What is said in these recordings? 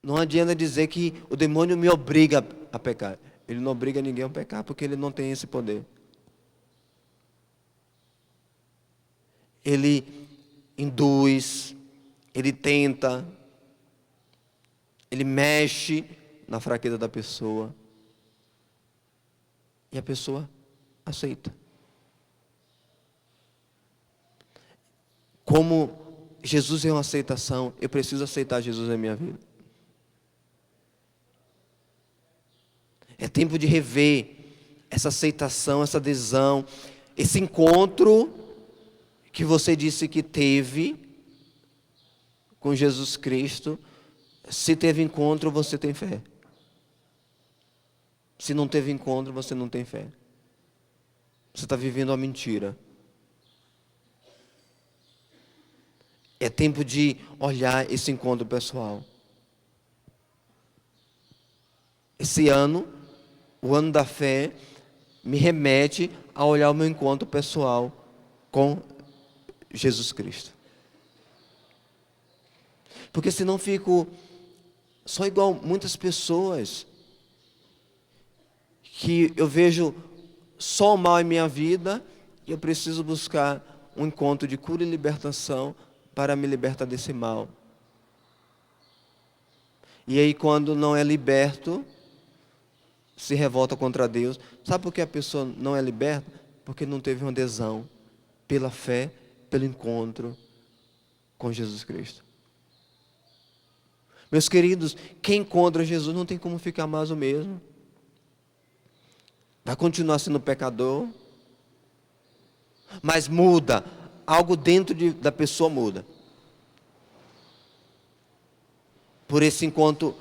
Não adianta dizer que o demônio me obriga a pecar. Ele não obriga ninguém a pecar, porque ele não tem esse poder. Ele induz, ele tenta, ele mexe na fraqueza da pessoa. E a pessoa aceita. Como Jesus é uma aceitação, eu preciso aceitar Jesus na minha vida. É tempo de rever essa aceitação, essa adesão, esse encontro que você disse que teve com Jesus Cristo. Se teve encontro, você tem fé. Se não teve encontro, você não tem fé. Você está vivendo uma mentira. É tempo de olhar esse encontro pessoal. Esse ano, o ano da fé, me remete a olhar o meu encontro pessoal com Jesus Cristo. Porque senão fico só igual muitas pessoas que eu vejo só o mal em minha vida e eu preciso buscar um encontro de cura e libertação para me libertar desse mal. E aí quando não é liberto, se revolta contra Deus. Sabe por que a pessoa não é liberta? Porque não teve uma adesão pela fé, pelo encontro com Jesus Cristo. Meus queridos, quem encontra Jesus não tem como ficar mais o mesmo. Vai continuar sendo pecador, mas muda. Algo dentro da pessoa muda. Por esse encontro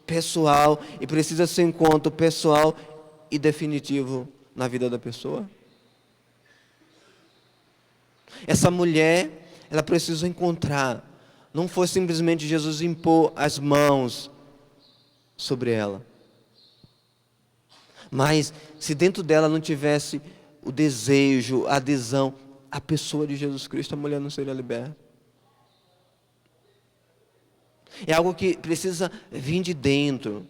pessoal, e precisa ser um encontro pessoal e definitivo na vida da pessoa. Essa mulher, ela precisa encontrar. Não foi simplesmente Jesus impor as mãos sobre ela. Mas se dentro dela não tivesse o desejo, a adesão à pessoa de Jesus Cristo, a mulher não seria liberta. É algo que precisa vir de dentro.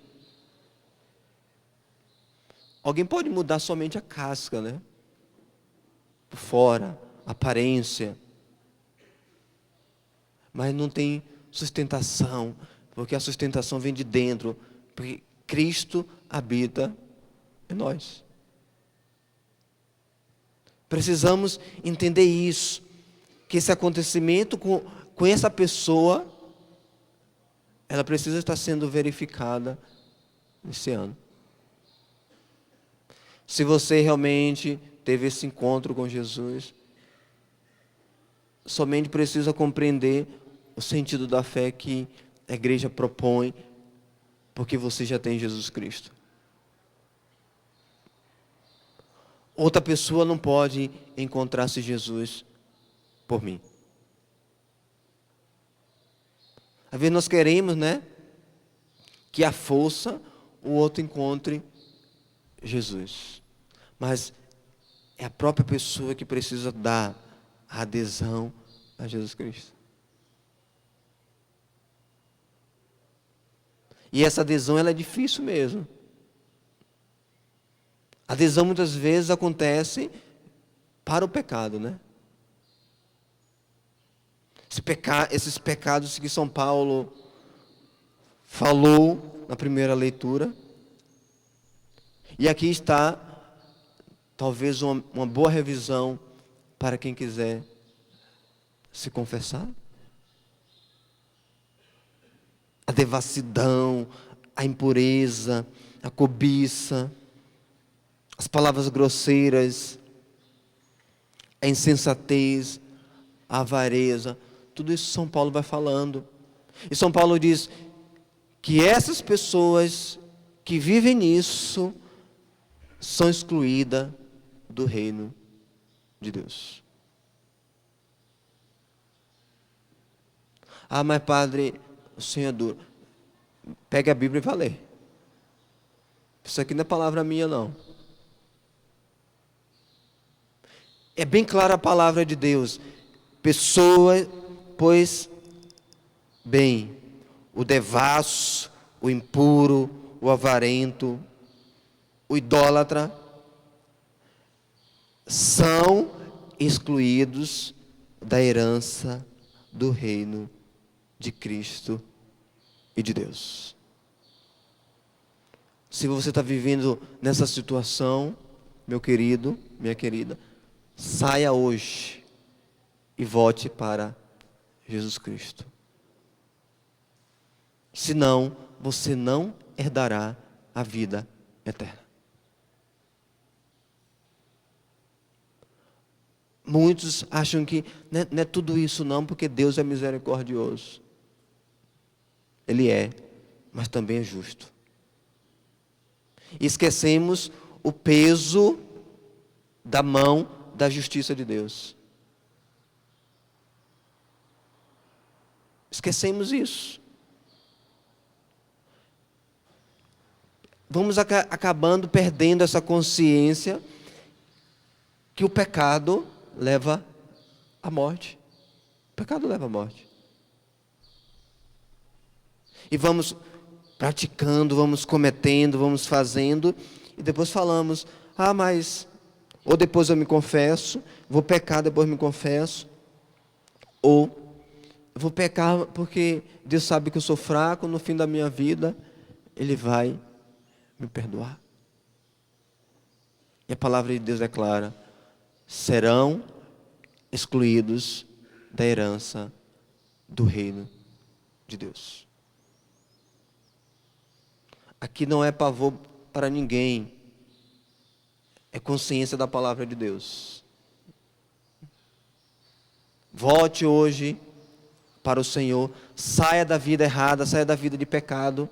Alguém pode mudar somente a casca, né? Por fora, a aparência. Mas não tem sustentação, porque a sustentação vem de dentro, porque Cristo habita em nós. Precisamos entender isso, que esse acontecimento com essa pessoa, ela precisa estar sendo verificada esse ano. Se você realmente teve esse encontro com Jesus, somente precisa compreender o sentido da fé que a igreja propõe, porque você já tem Jesus Cristo. Outra pessoa não pode encontrar-se Jesus por mim. Às vezes nós queremos, né, que a força o outro encontre Jesus. Mas é a própria pessoa que precisa dar a adesão a Jesus Cristo. E essa adesão, ela é difícil mesmo. A adesão muitas vezes acontece para o pecado, né? Esses pecados que São Paulo falou na primeira leitura. E aqui está, talvez, uma boa revisão para quem quiser se confessar. A devassidão, a impureza, a cobiça, as palavras grosseiras, a insensatez, a avareza, tudo isso São Paulo vai falando. E São Paulo diz que essas pessoas que vivem nisso são excluídas do reino de Deus. Ah, mas padre, o Senhor é duro. Pega a Bíblia e vai ler. Isso aqui não é palavra minha, não. É bem clara a palavra de Deus. Pessoa, pois, bem, o devasso, o impuro, o avarento, o idólatra, são excluídos da herança do reino de Cristo e de Deus. Se você está vivendo nessa situação, meu querido, minha querida, saia hoje e volte para Jesus Cristo. Senão, você não herdará a vida eterna. Muitos acham que não é tudo isso não, porque Deus é misericordioso. Ele é, mas também é justo. E esquecemos o peso da mão da justiça de Deus. Esquecemos isso. Vamos acabando perdendo essa consciência que o pecado leva à morte. O pecado leva à morte. E vamos praticando, vamos cometendo, vamos fazendo, e depois falamos, mas, ou depois eu me confesso, vou pecar, depois me confesso, ou eu vou pecar porque Deus sabe que eu sou fraco, no fim da minha vida, Ele vai me perdoar. E a palavra de Deus é clara, serão excluídos da herança do reino de Deus. Aqui não é pavor para ninguém, é consciência da palavra de Deus. Volte hoje para o Senhor, saia da vida errada, saia da vida de pecado,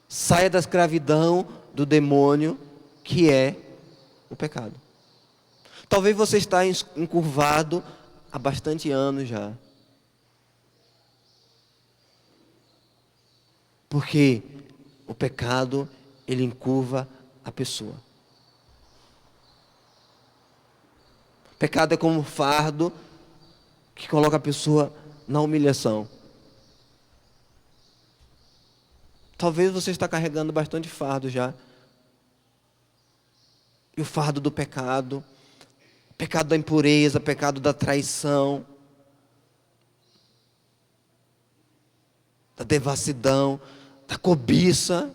saia da escravidão do demônio, que é o pecado. Talvez você está encurvado há bastante anos já. Porque o pecado, ele encurva a pessoa. O pecado é como um fardo que coloca a pessoa na humilhação. Talvez você está carregando bastante fardo já. E o fardo do pecado, pecado da impureza, pecado da traição, da devassidão, da cobiça,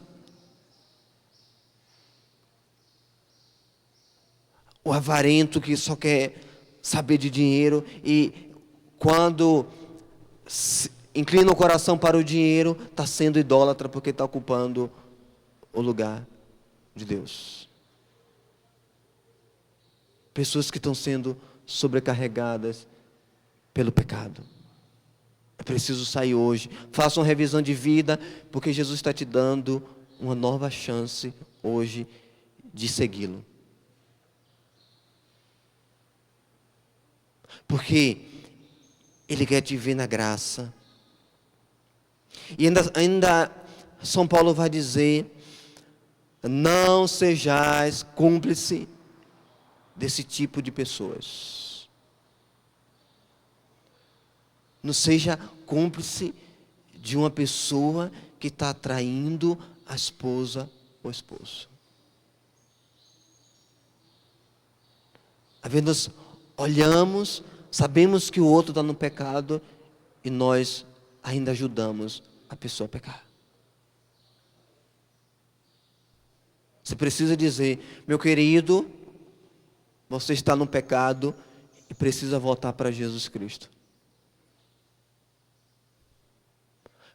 o avarento que só quer saber de dinheiro e quando inclina o coração para o dinheiro, está sendo idólatra porque está ocupando o lugar de Deus. Pessoas que estão sendo sobrecarregadas pelo pecado. É preciso sair hoje. Faça uma revisão de vida, porque Jesus está te dando uma nova chance hoje de segui-lo. Porque Ele quer te ver na graça. E ainda São Paulo vai dizer, não sejais cúmplice desse tipo de pessoas. Não seja cúmplice de uma pessoa que está traindo a esposa ou esposo. Às vezes nós olhamos, sabemos que o outro está no pecado e nós ainda ajudamos a pessoa a pecar. Você precisa dizer, meu querido, você está no pecado e precisa voltar para Jesus Cristo.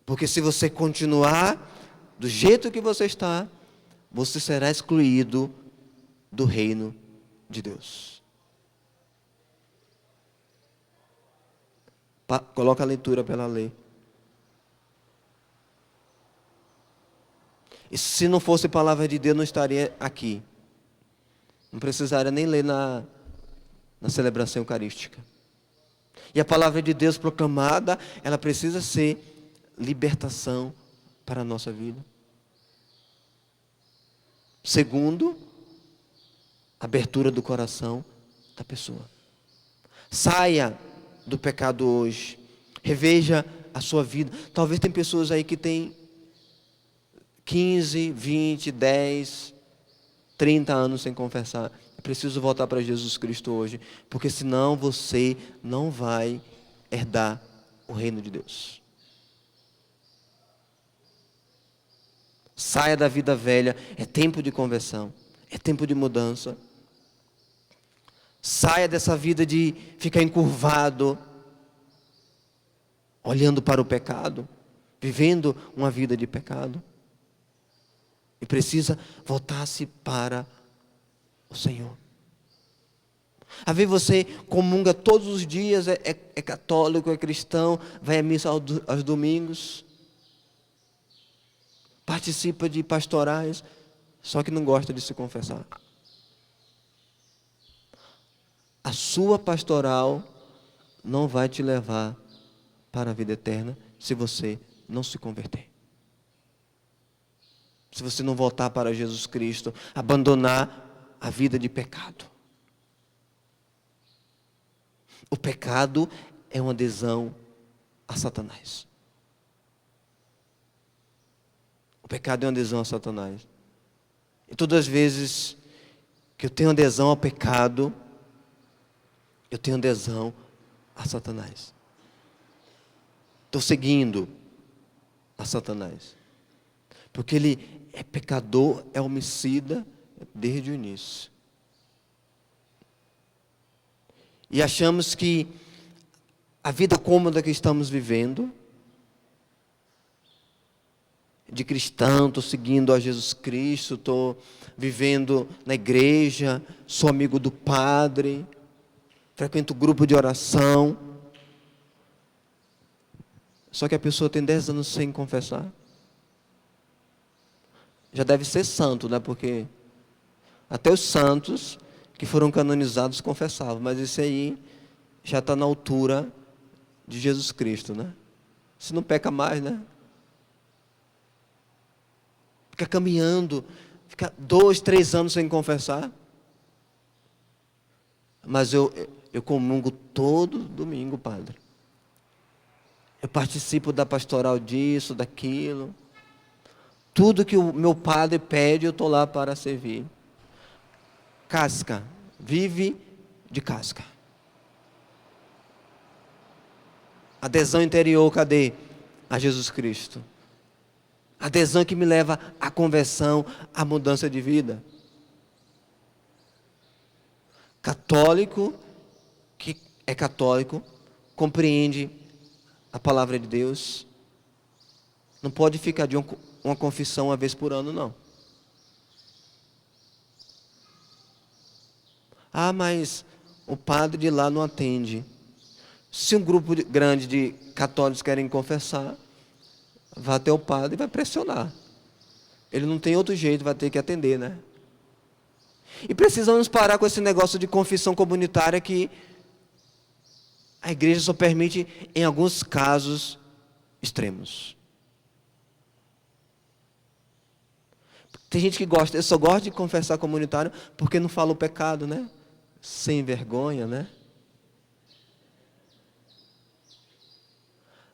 Porque se você continuar do jeito que você está, você será excluído do reino de Deus. Coloca a leitura para ela ler. E se não fosse palavra de Deus, não estaria aqui. Não precisaria nem ler na celebração eucarística. E a palavra de Deus proclamada, ela precisa ser libertação para a nossa vida. Segundo, abertura do coração da pessoa. Saia do pecado hoje. Reveja a sua vida. Talvez tem pessoas aí que têm 15, 20, 10, 30 anos sem confessar. Eu preciso voltar para Jesus Cristo hoje, porque senão você não vai herdar o reino de Deus. Saia da vida velha, é tempo de conversão, é tempo de mudança. Saia dessa vida de ficar encurvado, olhando para o pecado, vivendo uma vida de pecado. E precisa voltar-se para o Senhor. Às vezes você comunga todos os dias, é católico, é cristão, vai à missa aos domingos, participa de pastorais, só que não gosta de se confessar. A sua pastoral não vai te levar para a vida eterna se você não se converter. Se você não voltar para Jesus Cristo, abandonar a vida de pecado. O pecado é uma adesão a Satanás. O pecado é uma adesão a Satanás. E todas as vezes que eu tenho adesão ao pecado, eu tenho adesão a Satanás. Estou seguindo a Satanás. Porque ele é pecador, é homicida desde o início. E achamos que a vida cômoda que estamos vivendo, de cristão, estou seguindo a Jesus Cristo, estou vivendo na igreja, sou amigo do padre, frequento grupo de oração. Só que a pessoa tem 10 anos sem confessar. Já deve ser santo, né? Porque até os santos que foram canonizados confessavam. Mas esse aí já está na altura de Jesus Cristo, né? Se não peca mais, né? Fica caminhando, fica 2, 3 anos sem confessar. Mas eu comungo todo domingo, padre. Eu participo da pastoral disso, daquilo. Tudo que o meu padre pede, eu estou lá para servir. Casca. Vive de casca. Adesão interior, cadê? A Jesus Cristo. Adesão que me leva à conversão, à mudança de vida. Católico, que é católico, compreende a palavra de Deus. Não pode ficar de uma confissão uma vez por ano, não. Ah, mas o padre de lá não atende. Se um grupo grande de católicos querem confessar, vai até o padre e vai pressionar. Ele não tem outro jeito, vai ter que atender, né? E precisamos parar com esse negócio de confissão comunitária que a igreja só permite em alguns casos extremos. Tem gente que gosta, eu só gosto de confessar comunitário porque não fala o pecado, né? Sem vergonha, né?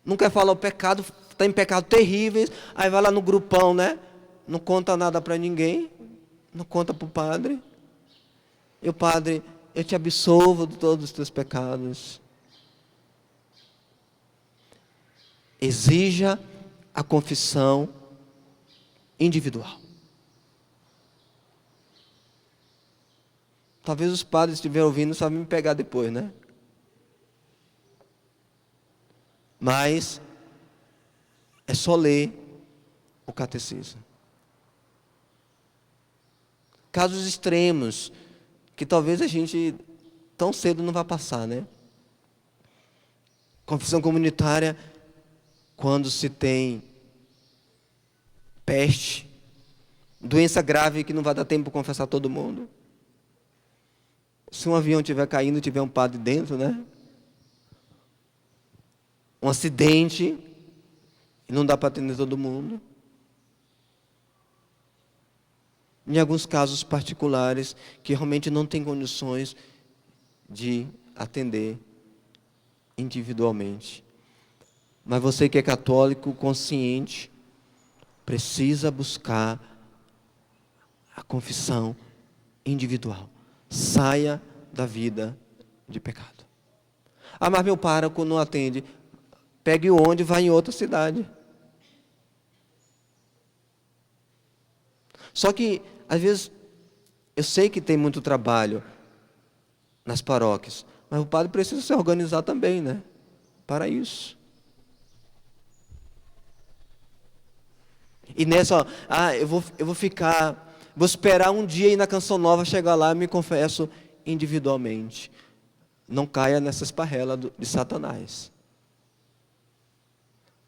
Não quer falar o pecado, está em pecados terríveis, aí vai lá no grupão, né? Não conta nada para ninguém, não conta para o padre. E o padre, eu te absolvo de todos os teus pecados. Exija a confissão individual. Talvez os padres estiverem ouvindo, só me pegar depois, né? Mas é só ler o catecismo. Casos extremos, que talvez a gente tão cedo não vá passar, né? Confissão comunitária, quando se tem peste, doença grave que não vai dar tempo para confessar todo mundo. Se um avião estiver caindo e tiver um padre dentro, né? Um acidente, e não dá para atender todo mundo. Em alguns casos particulares, que realmente não tem condições de atender individualmente. Mas você que é católico, consciente, precisa buscar a confissão individual. Saia da vida de pecado. Ah, mas meu pároco não atende. Pegue o ônibus e vá em outra cidade. Só que, às vezes, eu sei que tem muito trabalho nas paróquias, mas o padre precisa se organizar também, né? Para isso. E nessa, eu vou esperar um dia ir na Canção Nova, chegar lá e me confesso individualmente. Não caia nessa esparrela de Satanás.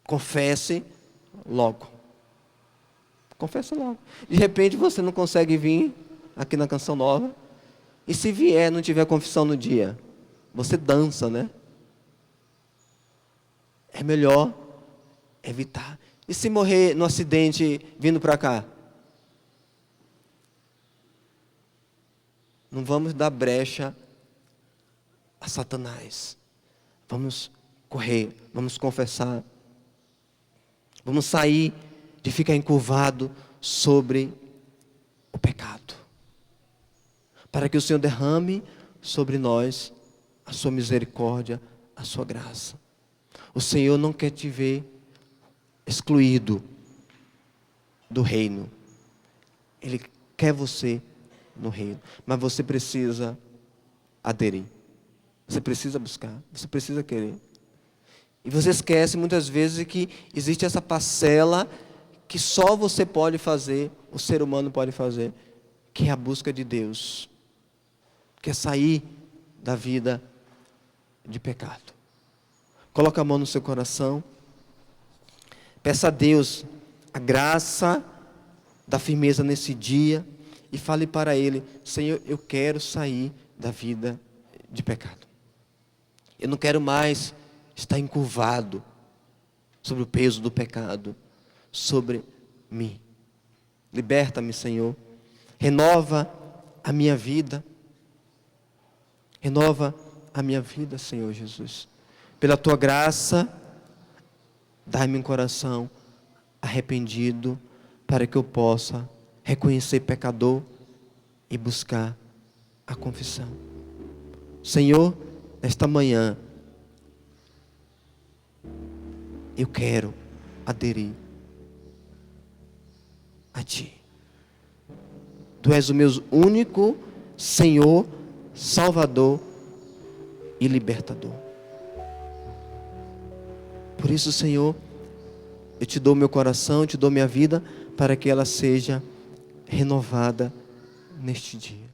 Confesse logo. Confesse logo. De repente você não consegue vir aqui na Canção Nova. E se vier, não tiver confissão no dia, você dança, né? É melhor evitar. E se morrer no acidente vindo para cá? Não vamos dar brecha a Satanás. Vamos correr, vamos confessar. Vamos sair de ficar encurvado sobre o pecado. Para que o Senhor derrame sobre nós a sua misericórdia, a sua graça. O Senhor não quer te ver excluído do reino. Ele quer você no reino. Mas você precisa aderir. Você precisa buscar. Você precisa querer. E você esquece muitas vezes que existe essa parcela que só você pode fazer, o ser humano pode fazer, que é a busca de Deus. Que é sair da vida de pecado. Coloca a mão no seu coração. Peça a Deus a graça da firmeza nesse dia e fale para Ele: Senhor, eu quero sair da vida de pecado. Eu não quero mais estar encurvado sobre o peso do pecado, sobre mim. Liberta-me, Senhor. Renova a minha vida. Renova a minha vida, Senhor Jesus. Pela Tua graça, dá-me um coração arrependido, para que eu possa reconhecer pecador e buscar a confissão. Senhor, nesta manhã, eu quero aderir a Ti. Tu és o meu único Senhor, Salvador e Libertador. Por isso, Senhor, eu te dou meu coração, eu te dou minha vida, para que ela seja renovada neste dia.